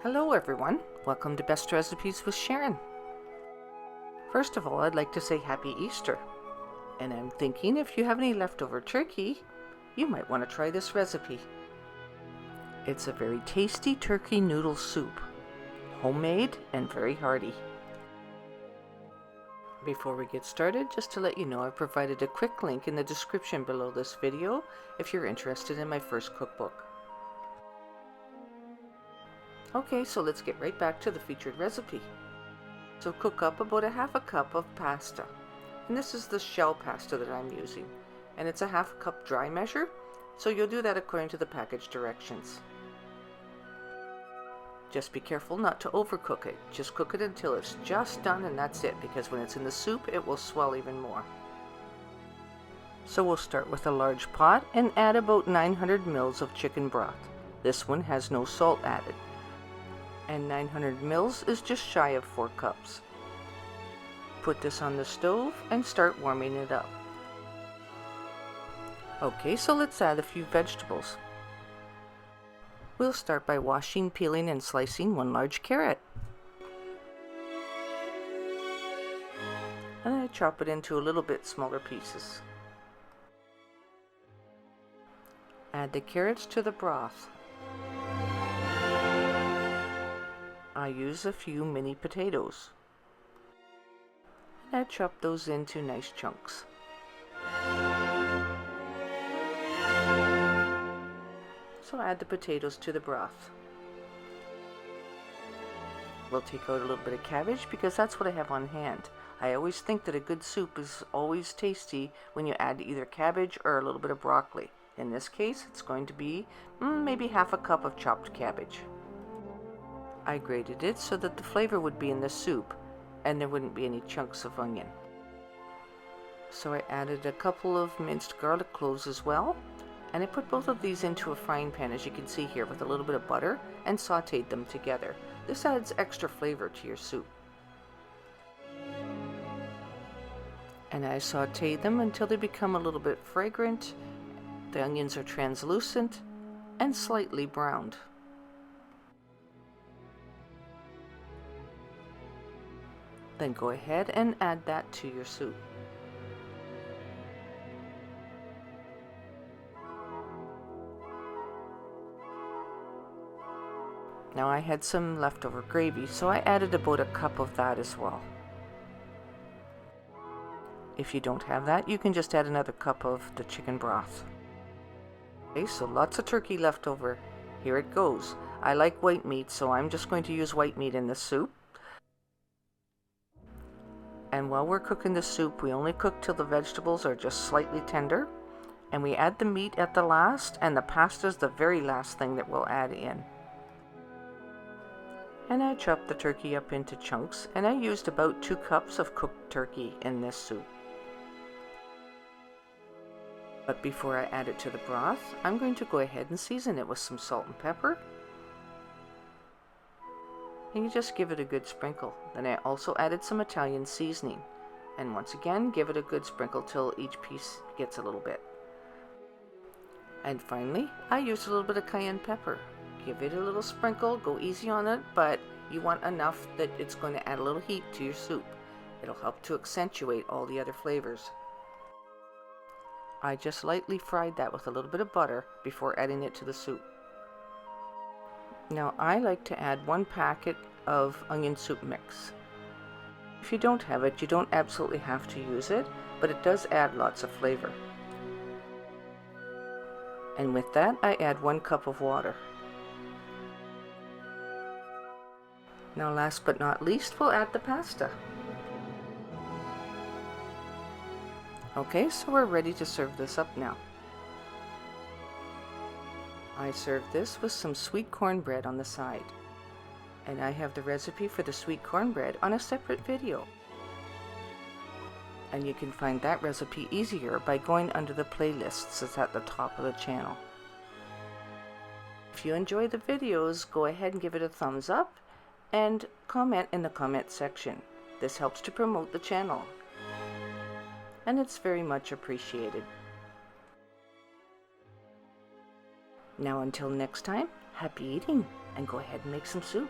Hello everyone, welcome to Best Recipes with Sharon. First of all, I'd like to say Happy Easter. And I'm thinking if you have any leftover turkey, you might want to try this recipe. It's a very tasty turkey noodle soup, homemade and very hearty. Before we get started, just to let you know, I've provided a quick link in the description below this video if you're interested in my first cookbook. Okay, so let's get right back to the featured recipe. So cook up about a half a cup of pasta. And this is the shell pasta that I'm using. And it's a half a cup dry measure, so you'll do that according to the package directions. Just be careful not to overcook it. Just cook it until it's just done and that's it, because when it's in the soup, it will swell even more. So we'll start with a large pot and add about 900 ml of chicken broth. This one has no salt added. And 900 ml is just shy of 4 cups. Put this on the stove and start warming it up. Okay, so let's add a few vegetables. We'll start by washing, peeling, and slicing 1 large carrot. And I chop it into a little bit smaller pieces. Add the carrots to the broth. I use a few mini potatoes. And I chop those into nice chunks. So add the potatoes to the broth. We'll take out a little bit of cabbage because that's what I have on hand. I always think that a good soup is always tasty when you add either cabbage or a little bit of broccoli. In this case, it's going to be maybe half a cup of chopped cabbage. I grated it so that the flavor would be in the soup and there wouldn't be any chunks of onion. So I added a couple of minced garlic cloves as well, and I put both of these into a frying pan, as you can see here, with a little bit of butter and sauteed them together. This adds extra flavor to your soup. And I sauteed them until they become a little bit fragrant, the onions are translucent and slightly browned. Then go ahead and add that to your soup. Now I had some leftover gravy, so I added about a cup of that as well. If you don't have that, you can just add another cup of the chicken broth. Okay, so lots of turkey left over. Here it goes. I like white meat, so I'm just going to use white meat in this soup. And while we're cooking the soup, we only cook till the vegetables are just slightly tender. And we add the meat at the last, and the pasta is the very last thing that we'll add in. And I chopped the turkey up into chunks, and I used about 2 cups of cooked turkey in this soup. But before I add it to the broth, I'm going to go ahead and season it with some salt and pepper. And you just give it a good sprinkle. Then I also added some Italian seasoning. And once again, give it a good sprinkle till each piece gets a little bit. And finally, I used a little bit of cayenne pepper. Give it a little sprinkle, go easy on it, but you want enough that it's going to add a little heat to your soup. It'll help to accentuate all the other flavors. I just lightly fried that with a little bit of butter before adding it to the soup. Now I like to add 1 packet of onion soup mix. If you don't have it, you don't absolutely have to use it, but it does add lots of flavor. And with that, I add 1 cup of water. Now last but not least, we'll add the pasta. Okay, so we're ready to serve this up now. I serve this with some sweet cornbread on the side. And I have the recipe for the sweet cornbread on a separate video. And you can find that recipe easier by going under the playlists that's at the top of the channel. If you enjoy the videos, go ahead and give it a thumbs up and comment in the comment section. This helps to promote the channel. And it's very much appreciated. Now until next time, happy eating, and go ahead and make some soup.